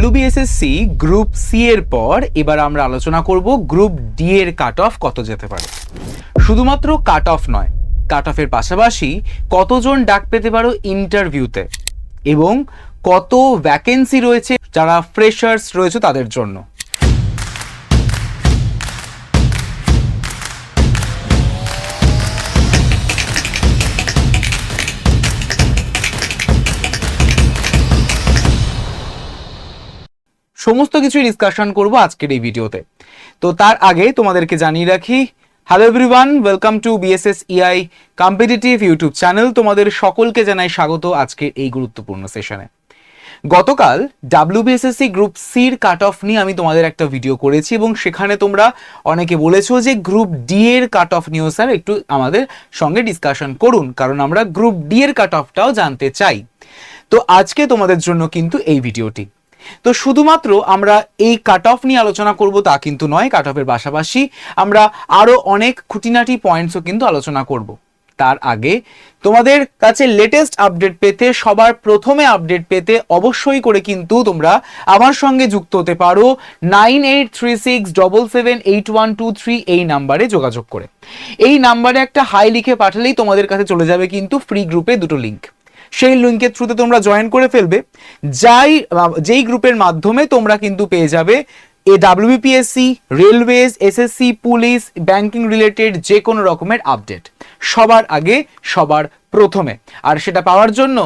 WBSSC group C এর পর এবার আমরা আলোচনা করব গ্রুপ ডি এর কাট অফ কত যেতে পারে। শুধুমাত্র কাট অফ নয়, কাট অফের পাশাপাশি কতজন ডাক পেতে পারো ইন্টারভিউতে এবং কত ভ্যাকেন্সি রয়েছে যারা ফ্রেশার্স রয়েছে তাদের জন্য। সমস্ত কিছুই ডিসকাশন করব আজকের এই ভিডিওতে। তো তার আগে তোমাদেরকে জানিয়ে রাখি, hello everyone, welcome to BSS EI competitive YouTube channel. তোমাদের সকলকে জানাই স্বাগত আজকের এই গুরুত্বপূর্ণ সেশনে। গতকাল WBSSC গ্রুপ সির কাট অফ নিয়ে আমি তোমাদের একটা ভিডিও করেছি এবং সেখানে তোমরা অনেকে বলেছো যে গ্রুপ ডি এর কাট অফ নিয়েও স্যার একটু আমাদের সঙ্গে ডিসকাশন করুন, কারণ আমরা গ্রুপ ডি এর কাট অফটাও জানতে চাই। তো আজকে তোমাদের জন্য কিন্তু এই ভিডিওটি। তো শুধুমাত্র আমরা এই কাট অফ নিয়ে আলোচনা করব তা কিন্তু নয়, কাট অফের পাশাপাশি আমরা আরো অনেক খুঁটিনাটি পয়েন্টসও কিন্তু আলোচনা করব। তার আগে তোমাদের কাছে লেটেস্ট আপডেট পেতে, সবার প্রথমে আপডেট পেতে অবশ্যই করে কিন্তু তোমরা আমার সঙ্গে যুক্ত হতে পারো 9836778123 এই নাম্বারে যোগাযোগ করে। এই নাম্বারে একটা হাই লিখে পাঠালেই তোমাদের কাছে চলে যাবে কিন্তু ফ্রি গ্রুপে দুটো লিঙ্ক। সেই লিঙ্কের থ্রুতে তোমরা জয়েন করে ফেলবে, যেই গ্রুপের মাধ্যমে তোমরা কিন্তু পেয়ে যাবে WBPSC, railways, SSC, police, banking related যে কোনো রকমের আপডেট সবার আগে সবার প্রথমে। আর সেটা পাওয়ার জন্য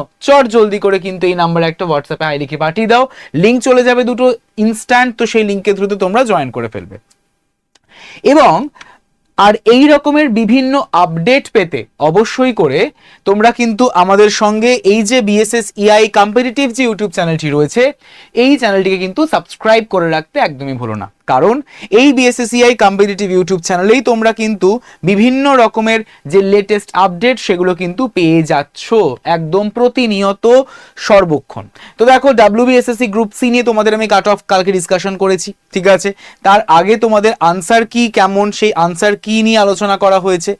জলদি করে কিন্তু এই নাম্বারে একটা হোয়াটসঅ্যাপে হাই লিখে পাঠিয়ে দাও, লিঙ্ক চলে যাবে দুটো ইনস্ট্যান্ট। তো সেই লিঙ্কের থ্রুতে তোমরা জয়েন করে ফেলবে। এবং আর এই রকমের বিভিন্ন আপডেট পেতে অবশ্যই করে তোমরা কিন্তু আমাদের সঙ্গে এই যে বিএসএস ইআই কম্পিটিটিভ যে ইউটিউব চ্যানেলটি রয়েছে, এই চ্যানেলটিকে কিন্তু সাবস্ক্রাইব করে রাখতে একদমই ভুলো না, কারণ এই বিএসএস ইআই কম্পিটিটিভ ইউটিউব চ্যানেলেই তোমরা কিন্তু বিভিন্ন রকমের যে লেটেস্ট আপডেট সেগুলো কিন্তু পেয়ে যাচ্ছ একদম প্রতিনিয়ত সর্বক্ষণ। তো দেখো, WBSSC গ্রুপ সি নিয়ে তোমাদের আমি কাট অফ কালকে ডিসকাশন করেছি, ঠিক আছে। তার আগে তোমাদের আনসার কি কেমন, সেই আনসার কি নিয়ে আলোচনা করা হয়েছে,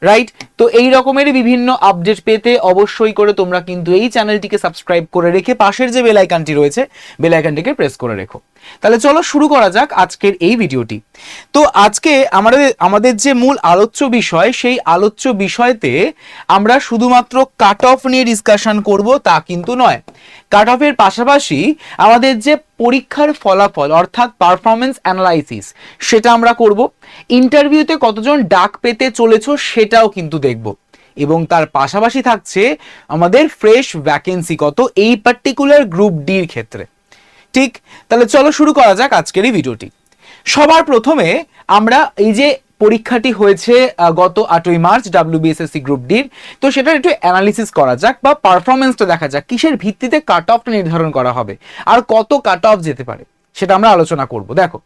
রাইট। তো এই রকমের বিভিন্ন আপডেট পেতে অবশ্যই করে তোমরা কিন্তু এই চ্যানেলটিকে সাবস্ক্রাইব করে রেখে পাশের যে বেল আইকনটি রয়েছে, বেল আইকনটিকে প্রেস করে রেখো। তাহলে চলো শুরু করা যাক আজকের এই ভিডিওটি। তো আজকে আমাদের যে মূল আলোচ্য বিষয়, সেই আলোচ্য বিষয়তে আমরা শুধুমাত্র কাট অফ নিয়ে ডিসকাশন করব তা কিন্তু নয়। কাট অফের পাশাপাশি আমাদের যে পরীক্ষার ফলাফল অর্থাৎ পারফরমেন্স অ্যানালাইসিস সেটা আমরা করব। ইন্টারভিউতে কতজন ডাক পেতে চলেছো সেটাও কিন্তু দেখব। এবং তার পাশাপাশি থাকছে আমাদের ফ্রেশ ভ্যাকেন্সি কত এই পার্টিকুলার গ্রুপ ডির ক্ষেত্রে। ঠিক, তাহলে চলো শুরু করা যাক আজকের এই ভিডিওটি। সবার প্রথমে আমরা এই যে পরীক্ষাটি হয়েছে গত 8ই মার্চ WBSSC গ্রুপ ডির, তো সেটার একটু অ্যানালিসিস করা যাক বা পারফরমেন্সটা দেখা যাক, কিসের ভিত্তিতে কাট অফটা নির্ধারণ করা হবে আর কত কাট অফ যেতে পারে সেটা আমরা আলোচনা করব। দেখো,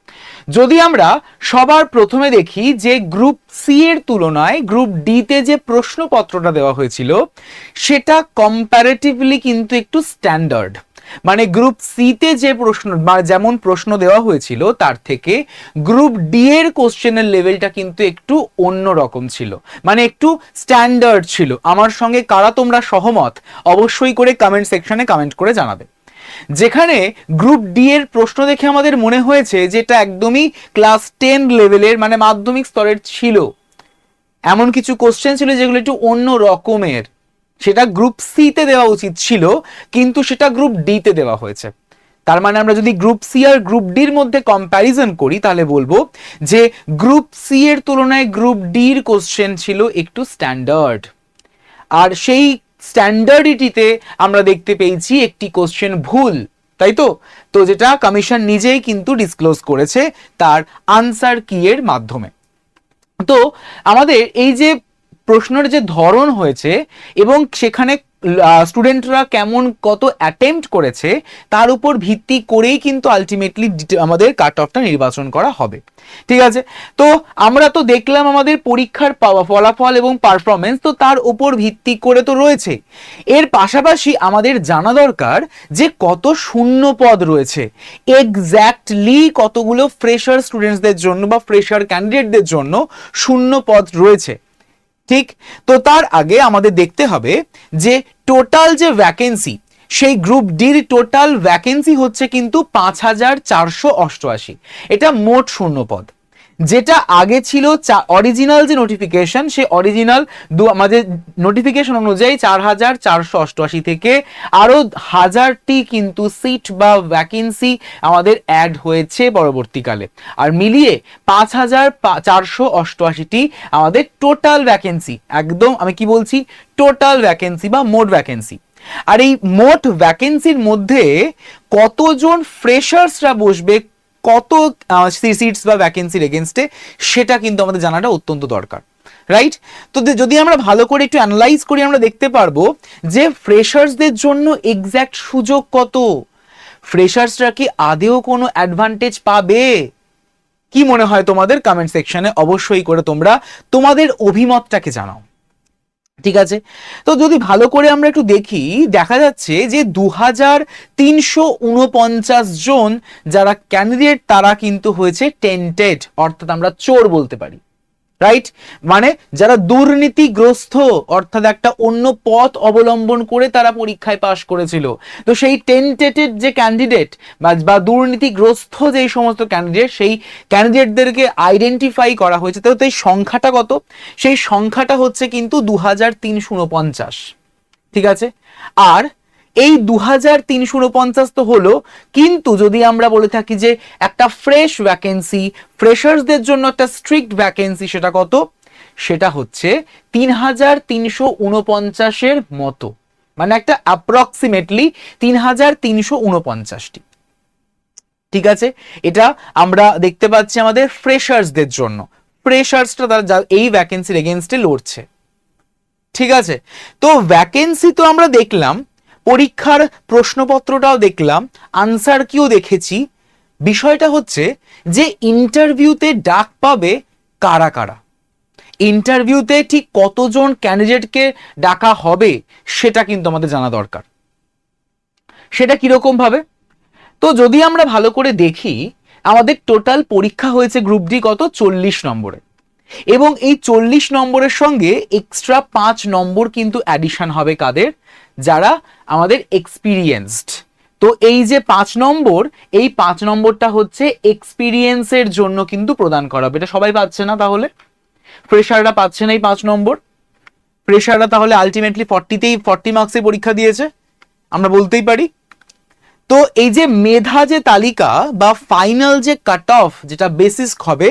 যদি আমরা সবার প্রথমে দেখি যে গ্রুপ সি এর তুলনায় গ্রুপ ডি তে যে প্রশ্নপত্রটা দেওয়া হয়েছিল সেটা কম্প্যারেটিভলি কিন্তু একটু স্ট্যান্ডার্ড। মানে গ্রুপ সি তে যে প্রশ্ন যেমন প্রশ্ন দেওয়া হয়েছিল তার থেকে গ্রুপ ডি এর কোশ্চেনের লেভেলটা কিন্তু একটু অন্য রকম ছিল, মানে একটু স্ট্যান্ডার্ড ছিল। আমার সঙ্গে কারা তোমরা সহমত অবশ্যই করে কমেন্ট সেকশনে কমেন্ট করে জানাবে। যেখানে গ্রুপ ডি এর প্রশ্ন দেখে আমাদের মনে হয়েছে যেটা একদমই ক্লাস 10 লেভেলের, মানে মাধ্যমিক স্তরের ছিল, এমন কিছু কোশ্চেন ছিল যেগুলো একটু অন্য রকমের, সেটা গ্রুপ সি তে দেওয়া উচিত ছিল কিন্তু সেটা গ্রুপ ডি তে দেওয়া হয়েছে। তার মানে আমরা যদি গ্রুপ সি আর গ্রুপ ডির মধ্যে কম্প্যারিজন করি তাহলে বলবো যে গ্রুপ সি এর তুলনায় গ্রুপ ডির কোশ্চেন ছিল একটু স্ট্যান্ডার্ড। আর সেই স্ট্যান্ডার্ডিটিতে আমরা দেখতে পেয়েছি একটি কোশ্চেন ভুল, তাই তো। তো যেটা কমিশন নিজেই কিন্তু ডিসক্লোজ করেছে তার আনসার কি এর মাধ্যমে। তো আমাদের এই যে প্রশ্নের যে ধরন হয়েছে এবং সেখানে স্টুডেন্টরা কেমন কত অ্যাটেম্প্ট করেছে তার উপর ভিত্তি করেই কিন্তু আলটিমেটলি আমাদের কাট অফটা নির্বাচন করা হবে, ঠিক আছে। তো আমরা তো দেখলাম আমাদের পরীক্ষার ফলাফল এবং পারফরমেন্স, তো তার উপর ভিত্তি করে তো রয়েছে। এর পাশাপাশি আমাদের জানা দরকার যে কত শূন্য পদ রয়েছে, এক্স্যাক্টলি কতগুলো ফ্রেশার স্টুডেন্টসদের জন্য বা ফ্রেশার ক্যান্ডিডেটদের জন্য শূন্য পদ রয়েছে, ঠিক। তো তার আগে আমাদের দেখতে হবে যে টোটাল যে ভ্যাকেন্সি সেই গ্রুপ ডির টোটাল ভ্যাকেন্সি হচ্ছে কিন্তু 5488, এটা মোট শূন্যপদ। যেটা আগে ছিল অরিজিনাল যে নোটিফিকেশন, সেই অরিজিনাল আমাদের নোটিফিকেশন অনুযায়ী 4488 থেকে আরো 1000টি কিন্তু সিট বা ভ্যাকেন্সি আমাদের অ্যাড হয়েছে পরবর্তীকালে, আর মিলিয়ে 5488টি আমাদের টোটাল ভ্যাকেন্সি। একদম আমি কি বলছি, টোটাল ভ্যাকেন্সি বা মোট ভ্যাকেন্সি। আর এই মোট ভ্যাকেন্সির মধ্যে কতজন ফ্রেশার্সরা বসবে, কত সিটস বা ভ্যাকেন্সির এগেনস্টে, সেটা কিন্তু আমাদের জানাটা অত্যন্ত দরকার, রাইট? তো যদি আমরা ভালো করে একটু অ্যানালাইজ করি, আমরা দেখতে পারবো যে ফ্রেশার্সদের জন্য এক্স্যাক্ট সুযোগ কত, ফ্রেশার্সরা কি আদেও কোনো অ্যাডভান্টেজ পাবে? কি মনে হয় তোমাদের? কমেন্ট সেকশনে অবশ্যই করে তোমরা তোমাদের অভিমতটাকে জানাও, ঠিক আছে? তো যদি ভালো করে আমরা একটু দেখি, দেখা যাচ্ছে যে 2349 জন যারা ক্যান্ডিডেট, তারা কিন্তু হয়েছে টেন্টেড, অর্থাৎ আমরা চোর বলতে পারি, রাইট? মানে যারা দুর্নীতিগ্রস্ত, অর্থাৎ একটা অন্য পথ অবলম্বন করে তারা পরীক্ষায় পাশ করেছিল। তো সেই টেন্টেটেড যে ক্যান্ডিডেট বা দুর্নীতিগ্রস্ত যেই সমস্ত ক্যান্ডিডেট, সেই ক্যান্ডিডেটদেরকে আইডেন্টিফাই করা হয়েছে। তো এই সংখ্যাটা কত? সেই সংখ্যাটা হচ্ছে কিন্তু 2349, ঠিক আছে? আর এই 2349 তো হলো, কিন্তু যদি আমরা বলে থাকি যে একটা ফ্রেশ ভ্যাকেন্সি, ফ্রেশার্সদের জন্য একটা স্ট্রিক্ট ভ্যাকেন্সি, সেটা কত? সেটা হচ্ছে 3349 মতো, মানে একটা অ্যাপ্রক্সিমেটলি 3349টি, ঠিক আছে? এটা আমরা দেখতে পাচ্ছি আমাদের ফ্রেশার্সদের জন্য, ফ্রেশার্সটা তারা এই ভ্যাকেন্সির এগেনস্টে লড়ছে, ঠিক আছে? তো ভ্যাকেন্সি তো আমরা দেখলাম, পরীক্ষার প্রশ্নপত্রটাও দেখলাম, আনসার কিও দেখেছি। বিষয়টা হচ্ছে যে ইন্টারভিউতে ডাক পাবে কারা কারা, ইন্টারভিউতে ঠিক কতজন ক্যান্ডিডেটকে ডাকা হবে, সেটা কিন্তু আমাদের জানা দরকার। সেটা কিরকম ভাবে? তো যদি আমরা ভালো করে দেখি, আমাদের টোটাল পরীক্ষা হয়েছে গ্রুপ ডি কত? 40 নম্বরে, এবং এই 40 নম্বরের সঙ্গে এক্সট্রা 5 নম্বর কিন্তু অ্যাডিশন হবে কাদের? যারা আমাদের এক্সপিরিয়েন্সড। তো এই যে 5 নম্বর, এই 5 নম্বরটা হচ্ছে এক্সপিরিয়েন্সের জন্য কিন্তু প্রদান করা হবে। এটা সবাই পাচ্ছে না, তাহলে ফ্রেশাররা পাচ্ছে না এই 5 নম্বর। ফ্রেশাররা তাহলে আলটিমেটলি 40 মার্কসে পরীক্ষা দিয়েছে, আমরা বলতেই পারি। তো এই যে মেধা যে তালিকা বা ফাইনাল যে কাট অফ যেটা বেসিস হবে,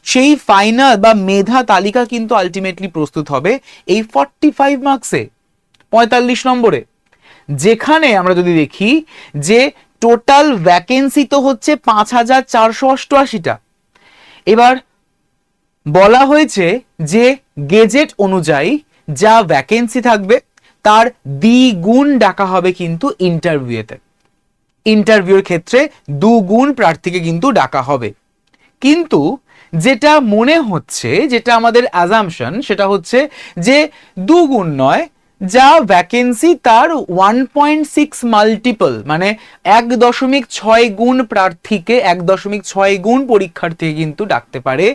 সেই ফাইনাল বা মেধা তালিকা কিন্তু আলটিমেটলি প্রস্তুত হবে এই 45 মার্কসে, 45 নম্বরে। যেখানে আমরা যদি দেখি যে টোটাল ভ্যাকেন্সি তো হচ্ছে 5488টা। এবার বলা হয়েছে যে গেজেট অনুযায়ী যা ভ্যাকেন্সি থাকবে তার দ্বিগুণ ডাকা হবে কিন্তু ইন্টারভিউতে, ইন্টারভিউর ক্ষেত্রে 2 গুণ প্রার্থীকে কিন্তু ডাকা হবে। কিন্তু যেটা মনে হচ্ছে, যেটা আমাদের অ্যাজাম্পশন, সেটা হচ্ছে যে 2 গুণ নয়, যা ভ্যাকেন্সি তার 1.6 মাল্টিপল, মানে 1.6 গুণ প্রার্থীকে, 1.6 গুণ পরীক্ষার্থীকে কিন্তু ডাকতে পারে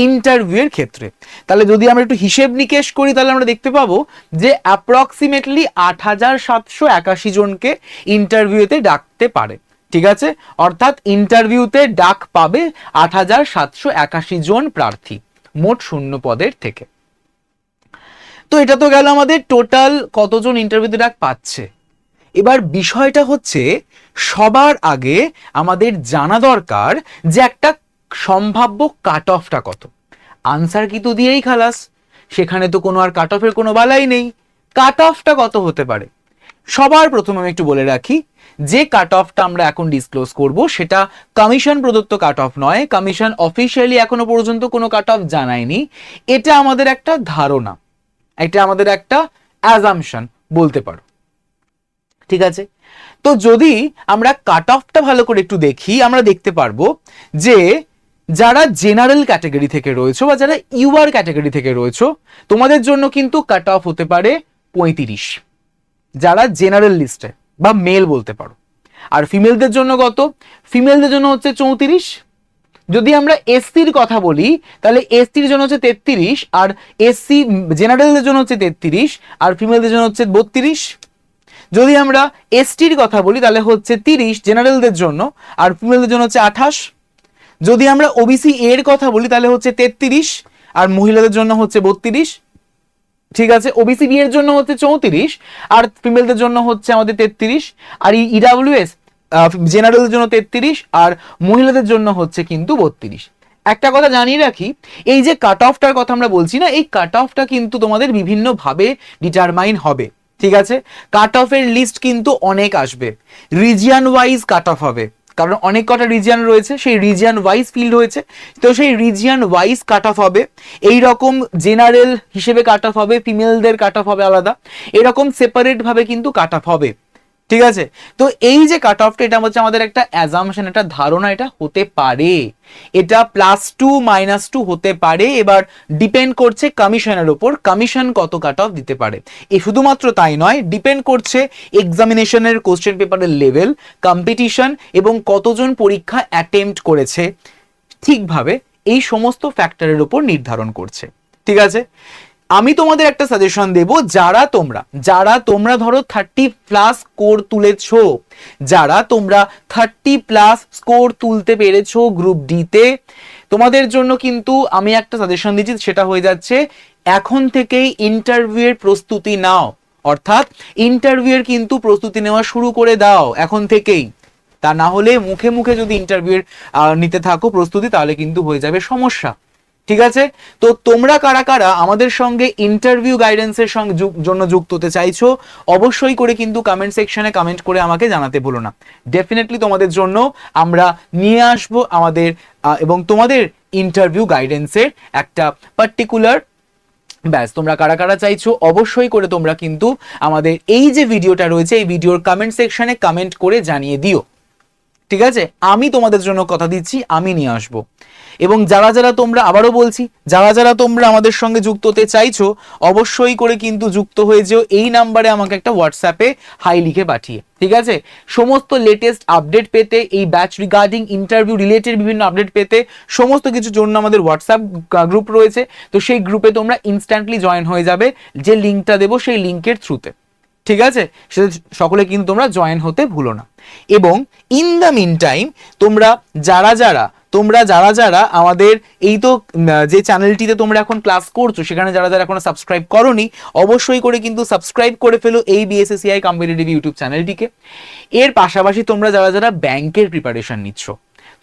ইন্টারভিউয়ের ক্ষেত্রে। তাহলে যদি আমরা একটু হিসেব নিকেশ করি, তাহলে আমরা দেখতে পাবো যে অ্যাপ্রক্সিমেটলি 8781 জনকে ইন্টারভিউতে ডাকতে পারে, ঠিক আছে? অর্থাৎ ইন্টারভিউতে ডাক পাবে 8781 জন প্রার্থী মোট শূন্য পদের থেকে। তো এটা তো গেল আমাদের টোটাল কতজন ইন্টারভিউতে ডাক পাচ্ছে। এবার বিষয়টা হচ্ছে সবার আগে আমাদের জানা দরকার যে একটা সম্ভাব্য কাট অফটা কত। আনসার কি তো দিয়েই খালাস, সেখানে তো কোনো আর কাট অফের কোনো বালাই নেই। কাট অফটা কত হতে পারে? সবার প্রথমে আমি একটু বলে রাখি, যে কাট অফটা আমরা এখন ডিসক্লোজ করব সেটা কমিশন প্রদত্ত কাট অফ নয়, কমিশন অফিসিয়ালি এখনো পর্যন্ত কোনো কাট অফ জানায়নি। এটা আমাদের একটা ধারণা, এটা আমাদের একটা অ্যাজাম্পশন বলতে পারো, ঠিক আছে? তো যদি আমরা কাট অফটা ভালো করে একটু দেখি, আমরা দেখতে পারবো যে যারা জেনারেল ক্যাটাগরি থেকে রয়েছে বা যারা ইউআর ক্যাটাগরি থেকে রয়েছে, তোমাদের জন্য কিন্তু কাট অফ হতে পারে 35, যারা জেনারেল লিস্টে বা মেল বলতে পারো। আর ফিমেলদের জন্য কত? ফিমেলদের জন্য হচ্ছে 34। যদি আমরা এসসির কথা বলি, তাহলে এসসির জন্য হচ্ছে 33, আর এসসি জেনারেলদের জন্য হচ্ছে 33, আর ফিমেলদের জন্য হচ্ছে 32। যদি আমরা এসটির কথা বলি তাহলে হচ্ছে 30 জেনারেলদের জন্য, আর ফিমেলদের জন্য হচ্ছে 28। যদি আমরা ওবিসি এর কথা বলি তাহলে হচ্ছে 33, আর মহিলাদের জন্য হচ্ছে 32। ঠিক আছে, ওবিসি বি এর জন্য হচ্ছে 34, আর ফিমেলদের জন্য হচ্ছে আমাদের 33, আর ইডাব্লিউএস জেনারেলদের জন্য 33, আর মহিলাদের জন্য হচ্ছে কিন্তু 32। একটা কথা জানিয়ে রাখি, এই যে কাট অফটার কথা আমরা বলছি না, এই কাট অফটা কিন্তু তোমাদের বিভিন্ন ভাবে ডিটারমাইন হবে। ঠিক আছে, কাট অফের লিস্ট কিন্তু অনেক আসবে, রিজিয়ন ওয়াইজ কাট অফ হবে, কারণ অনেক কটা রিজিয়ন রয়েছে, সেই রিজিয়ন ওয়াইজ ফিল্ড হয়েছে, তো সেই রিজিয়ন ওয়াইজ কাট অফ হবে। এই রকম জেনারেল হিসেবে কাট অফ হবে, ফিমেলদের কাট অফ হবে আলাদা, এরকম সেপারেট ভাবে কিন্তু কাট অফ হবে। ঠিক আছে, তো এই যে কাট অফটা, এটা হচ্ছে আমাদের একটা অ্যাজাম্পশন, একটা ধারণা, এটা হতে পারে, এটা +2 -2 হতে পারে। এবার ডিপেন্ড করছে কমিশনের ওপর, কমিশন কত কাট অফ দিতে পারে। এই শুধুমাত্র তাই নয়, ডিপেন্ড করছে এক্সামিনেশনের কোশ্চেন পেপারের লেভেল, কম্পিটিশন এবং কতজন পরীক্ষা অ্যাটেম্প্ট করেছে ঠিকভাবে, এই সমস্ত ফ্যাক্টরের উপর নির্ধারণ করছে। ঠিক আছে, আমি তোমাদের একটা সাজেশন দেব, যারা তোমরা ধরো 30+ স্কোর তুলেছো, যারা তোমরা 30+ স্কোর তুলতে পেরেছো গ্রুপ ডি তে, তোমাদের জন্য কিন্তু আমি একটা সাজেশন দিচ্ছি, সেটা হয়ে যাচ্ছে এখন থেকেই ইন্টারভিউ এর প্রস্তুতি নাও, অর্থাৎ ইন্টারভিউ এর কিন্তু প্রস্তুতি নেওয়া শুরু করে দাও এখন থেকেই। তা না হলে মুখে মুখে যদি ইন্টারভিউ নিতে থাকো প্রস্তুতি, তাহলে কিন্তু হয়ে যাবে সমস্যা। ঠিক আছে, তো তোমরা কারা কারা আমাদের সঙ্গে ইন্টারভিউ গাইডেন্সের সঙ্গে জন্য যুক্ত হতে চাইছো, অবশ্যই করে কিন্তু কমেন্ট সেকশনে কমেন্ট করে আমাকে জানাতে ভুলো না। ডেফিনেটলি তোমাদের জন্য আমরা নিয়ে আসবো আমাদের এবং তোমাদের ইন্টারভিউ গাইডেন্সের একটা পার্টিকুলার ব্যাস। তোমরা কারা কারা চাইছো অবশ্যই করে তোমরা কিন্তু আমাদের এই যে ভিডিওটা রয়েছে, এই ভিডিওর কমেন্ট সেকশনে কমেন্ট করে জানিয়ে দিও। ঠিক আছে, আমি তোমাদের জন্য কথা দিচ্ছি, আমি নিয়ে আসবো। এবং যারা যারা তোমরা, আবারও বলছি, যারা যারা তোমরা আমাদের সঙ্গে যুক্ত হতে চাইছো অবশ্যই করে কিন্তু যুক্ত হয়ে যেও এই নাম্বারে আমাকে একটা হোয়াটসঅ্যাপে হাই লিখে পাঠিয়ে। ঠিক আছে, সমস্ত লেটেস্ট আপডেট পেতে, এই ব্যাচ রিগার্ডিং ইন্টারভিউ রিলেটেড বিভিন্ন আপডেট পেতে, সমস্ত কিছুর জন্য আমাদের হোয়াটসঅ্যাপ গ্রুপ রয়েছে, তো সেই গ্রুপে তোমরা ইনস্ট্যান্টলি জয়েন হয়ে যাবে, যে লিঙ্কটা দেবো সেই লিঙ্কের থ্রুতে। ঠিক আছে, সেটা সকলে কিন্তু তোমরা জয়েন হতে ভুলো না। এবং ইন দ্য মিন টাইম তোমরা যারা যারা আমাদের এই তো যে চ্যানেলটিতে তোমরা এখন ক্লাস করছো, সেখানে যারা যারা এখনো সাবস্ক্রাইব করোনি অবশ্যই করে কিন্তু সাবস্ক্রাইব করে ফেলো এই বিএসএসসিআই কম্পিটিটিভ ইউটিউব চ্যানেলটিকে। এর পাশাপাশি তোমরা যারা যারা ব্যাংকের প্রিপারেশন নিচ্ছ,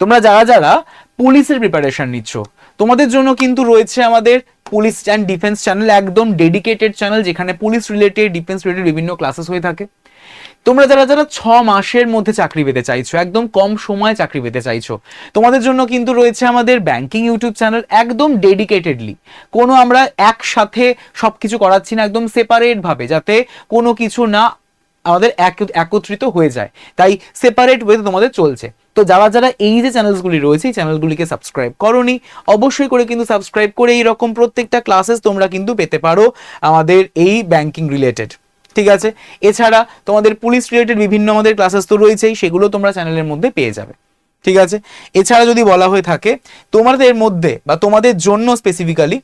তোমরা যারা যারা পুলিশের প্রিপারেশন নিচ্ছ, তোমাদের জন্য কিন্তু রয়েছে আমাদের পুলিশ অ্যান্ড ডিফেন্স চ্যানেল, একদম ডেডিকেটেড চ্যানেল, যেখানে পুলিশ রিলেটেড, ডিফেন্স রিলেটেড বিভিন্ন ক্লাসেস হয়ে থাকে। তোমরা যারা যারা 6 মাসের মধ্যে চাকরি পেতে চাইছো, একদম কম সময়ে চাকরি পেতে চাইছো, তোমাদের জন্য কিন্তু রয়েছে আমাদের ব্যাংকিং ইউটিউব চ্যানেল, একদম ডেডিকেটেডলি। কোনো আমরা একসাথে সবকিছু করাচ্ছি না, একদম সেপারেট ভাবে, যাতে কোনো কিছু না আমাদের একত্রিত হয়ে যায়, তাই সেপারেট ওয়েতে তোমাদের চলছে। তো যারা যারা এই যে চ্যানেলগুলি রয়েছে, এই চ্যানেলগুলিকে সাবস্ক্রাইব করোনি অবশ্যই করে কিন্তু সাবস্ক্রাইব করে এইরকম প্রত্যেকটা ক্লাসেস তোমরা কিন্তু পেতে পারো আমাদের এই ব্যাংকিং রিলেটেড। ঠিক আছে, এছাড়া তোমাদের পুলিশ রিলেটেড বিভিন্ন আমাদের ক্লাসেস তো রয়েছেই, সেগুলো তোমরা চ্যানেলের মধ্যে পেয়ে যাবে। ঠিক আছে, এছাড়া যদি বলা হয়ে থাকে তোমাদের মধ্যে বা তোমাদের জন্য স্পেসিফিক্যালি,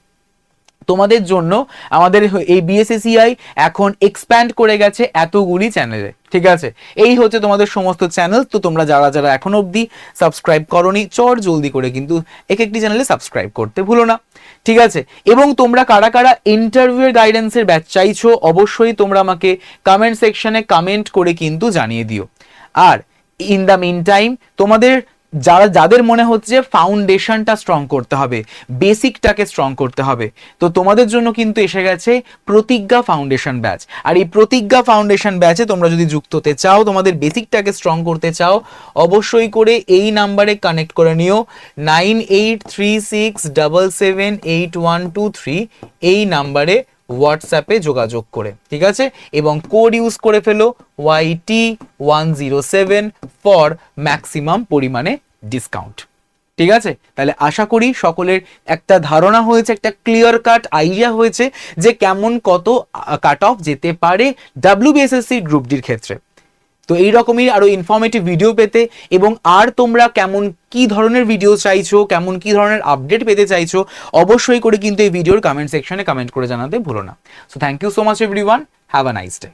তোমাদের জন্য আমাদের এই বিএসএসসিআই এখন এক্সপ্যান্ড করে গেছে এতগুলি চ্যানেলে। ঠিক আছে, এই হচ্ছে তোমাদের সমস্ত চ্যানেল। তো তোমরা যারা যারা এখন অবধি সাবস্ক্রাইব করোনি, চট জলদি করে কিন্তু একটি চ্যানেলে সাবস্ক্রাইব করতে ভুলো না। ঠিক আছে, এবং তোমরা কারা কারা ইন্টারভিউয়ের গাইডেন্সের ব্যাচ চাইছো অবশ্যই তোমরা আমাকে কমেন্ট সেকশনে কমেন্ট করে কিন্তু জানিয়ে দিও। আর ইন দ্য মিন টাইম তোমাদের যাদের মনে হচ্ছে ফাউন্ডেশনটা স্ট্রং করতে হবে, বেসিকটাকে স্ট্রং করতে হবে, তো তোমাদের জন্য কিন্তু এসে গেছে প্রতিজ্ঞা ফাউন্ডেশন ব্যাচ। আর এই প্রতিজ্ঞা ফাউন্ডেশন ব্যাচে তোমরা যদি যুক্ত হতে চাও, তোমাদের বেসিকটাকে স্ট্রং করতে চাও, অবশ্যই করে এই নাম্বারে কানেক্ট করে নিও 9836778123, এই নাম্বারে হোয়াটসঅ্যাপে যোগাযোগ করে। ঠিক আছে, এবং কোড ইউজ করে ফেলো YT107 ফর ম্যাক্সিমাম পরিমাণে ডিসকাউন্ট। ঠিক আছে, তাহলে আশা করি সকলের একটা ধারণা হয়েছে, একটা ক্লিয়ার কাট আইডিয়া হয়েছে যে কেমন কত কাট অফ যেতে পারে WBSSC গ্রুপ ডির ক্ষেত্রে। তো এইরকমই আরো ইনফরমেটিভ ভিডিও পেতে, এবং আর তোমরা কেমন কি ধরনের ভিডিও চাইছো, কেমন কি ধরনের আপডেট পেতে চাইছো, অবশ্যই করে কিন্তু এই ভিডিওর কমেন্ট সেকশনে কমেন্ট করে জানাতে ভুলো না। So thank you so much everyone, have a nice day.